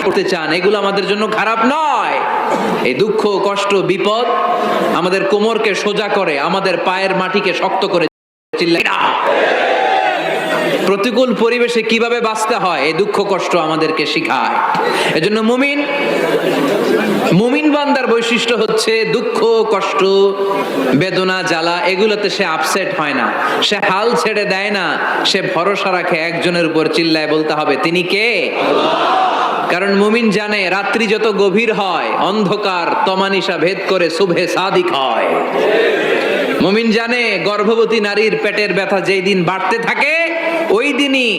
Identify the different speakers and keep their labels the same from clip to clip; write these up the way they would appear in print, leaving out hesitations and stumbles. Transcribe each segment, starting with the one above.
Speaker 1: করতে চান, এগুলো আমাদের জন্য খারাপ নয়। এই দুঃখ, কষ্ট, বিপদ আমাদের কোমরকে সোজা করে, আমাদের পায়ের মাটিকে শক্ত করে। প্রতিকূল পরিবেশে কিভাবে বাঁচতে হয় এই দুঃখ কষ্ট আমাদেরকে শিখায়। এজন্য মুমিন বান্দার বৈশিষ্ট্য হচ্ছে দুঃখ কষ্ট বেদনা জ্বালা এগুলোতে সে আপসেট হয় না, সে হাল ছেড়ে দেয় না, সে ভরসা রাখে একজনের উপর, চিল্লায় বলতে হবে তিনি কে? কারণ মুমিন জানে রাত্রি যত গভীর হয় অন্ধকার তমানিসা ভেদ করে সুবহে সাদিক হয়। মুমিন জানে গর্ভবতী নারীর পেটের ব্যথা যেই দিন বাড়তে থাকে ওই দিনই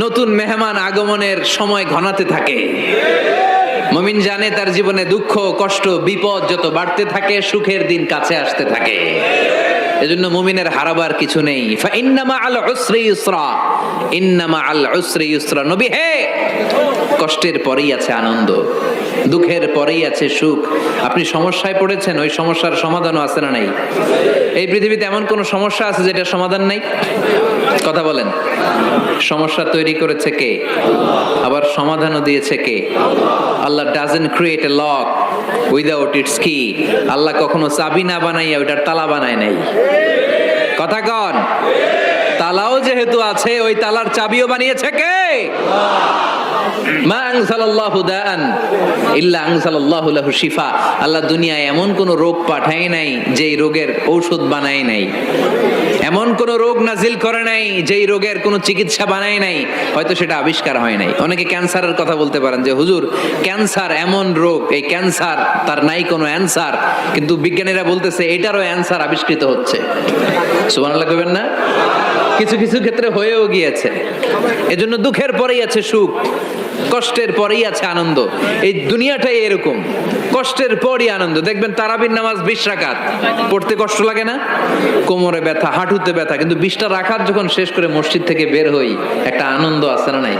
Speaker 1: নতুন মেহমান আগমনের সময় ঘনাতে থাকে। মুমিন জানে তার জীবনে দুঃখ কষ্ট বিপদ যত বাড়তে থাকে সুখের দিন কাছে আসতে থাকে। এজন্য মুমিনের হারাবার কিছু নেই। ফাইন্না মাআল উসরি ইউসরা, ইন্না মাআল উসরি ইউসরা। নবী হে, কষ্টের পরেই আছে আনন্দ, দুঃখের পরেই আছে সুখ। আপনি সমস্যায় পড়েছেন, ওই সমস্যার সমাধানও আছে না নাই? এই পৃথিবীতে এমন কোন সমস্যা আছে যেটা সমাধান নাই? কথা বলেন। সমস্যা তৈরি করেছে কে? আবার সমাধানও দিয়েছে কে? Allah doesn't create a lock without its key. Allah কখনো চাবি না বানাইয়া ওইটার তালা বানায় নাই। কথা কন। তালাও যেহেতু আছে ওই তালার চাবিও বানিয়েছে কে? মা আনজালাল্লাহু দাআন ইল্লা আনজালাল্লাহু লাহু শিফা। আল্লাহ দুনিয়ায় এমন কোন রোগ পাঠায় নাই যেই রোগের ঔষধ বানায় নাই, এমন কোন রোগ নাজিল করে নাই যেই রোগের কোন চিকিৎসা বানায় নাই, হয়তো সেটা আবিষ্কার হয় নাই। অনেকে ক্যান্সারের কথা বলতে পারেন যে হুজুর ক্যান্সার এমন রোগ, এই ক্যান্সার তার নাই কোনো অ্যানসার, কিন্তু বিজ্ঞানীরা বলতেছে এটারও অ্যানসার আবিষ্কৃত হচ্ছে। সুবহানাল্লাহ কইবেন না? কিছু কিছু ক্ষেত্রে হয়েও গিয়েছে। এজন্য দুঃখের পরেই আছে সুখ, কষ্টের পরেই আছে আনন্দ। এই দুনিয়াটাই এরকম, কষ্টের পরই আনন্দ। দেখবেন তারাবির নামাজ 20 রাকাত পড়তে কষ্ট লাগে না? কোমরে ব্যথা, হাঁটুতে ব্যথা, কিন্তু 20টা রাকাত যখন শেষ করে মসজিদ থেকে বের হই একটা আনন্দ আছে না নাই?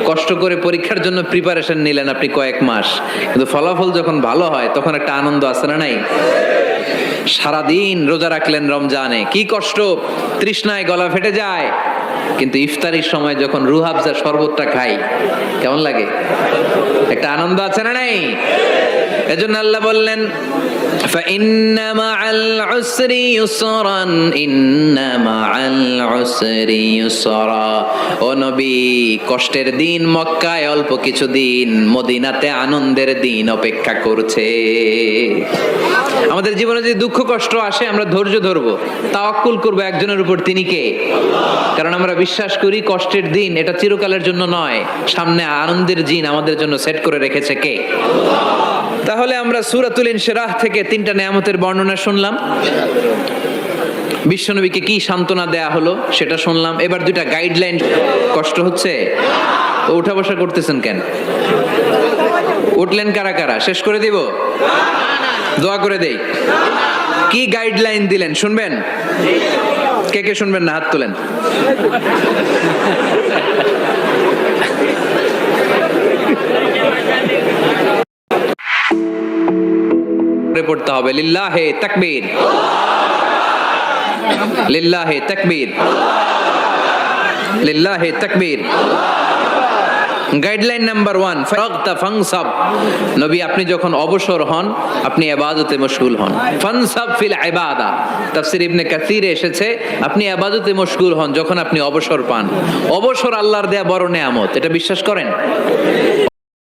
Speaker 1: কষ্ট করে পরীক্ষার জন্য প্রিপারেশন নিলেন আপনি কয়েক মাস, কিন্তু ফলাফল যখন ভালো হয় তখন একটা আনন্দ আছে না নাই? সারাদিন রোজা রাখলেন রমজানে, কি কষ্ট, তৃষ্ণায় গলা ফেটে যায়, কিন্তু ইফতারির সময় যখন রুহাবজা শরবতটা খাই কেমন লাগে? একটা আনন্দ আছে না নাই? এজন্য আল্লাহ বললেন ফাইন্না মাআল উসরি ইউসরান, ইন্না মাআল উসরি ইউসরা। ও নবী, কষ্টের দিন মক্কায় অল্প কিছু দিন, মদিনাতে আনন্দের দিন অপেক্ষা করছে। আমাদের জীবনে যদি দুঃখ কষ্ট আসে আমরা ধৈর্য ধরবো, তাওয়াক্কুল করবো একজনের উপর, তিনি কে? কারণ আমরা বিশ্বাস করি কষ্টের দিন এটা চিরকালের জন্য নয়, সামনে আনন্দের দিন আমাদের জন্য সেট করে রেখেছে কে? তাহলে আমরা সূরাতুল ইনশিরাহ থেকে 3টা নিয়ামতের বর্ণনা শুনলাম, বিশ্বনবীকে কি সান্ত্বনা দেয়া হলো সেটা শুনলাম। এবার 2টা গাইডলাইন। কষ্ট হচ্ছে? উঠা বসা করতেছেন কেন? উঠলেন কারা কারা? শেষ করে দিব? দোয়া করে দেই। কি গাইডলাইন দিলেন শুনবেন? কে কে শুনবেন না হাত তোলেন। পড়তে হবে লিল্লাহে তাকবীর, লিল্লাহে তাকবীর, লিল্লাহে তাকবীর। Guideline number 1, ফারাগতা ফানসাব। নবী আপনি যখন অবসর হন আপনি ইবাদতে মশগুল হন। ফানসাব ফিল ইবাদা, তাফসীর ইবনে কাসিরে এসেছে আপনি ইবাদতে মশগুল হন যখন আপনি অবসর পান। অবসর আল্লাহর দেয়া বড় নেয়ামত, এটা বিশ্বাস করেন?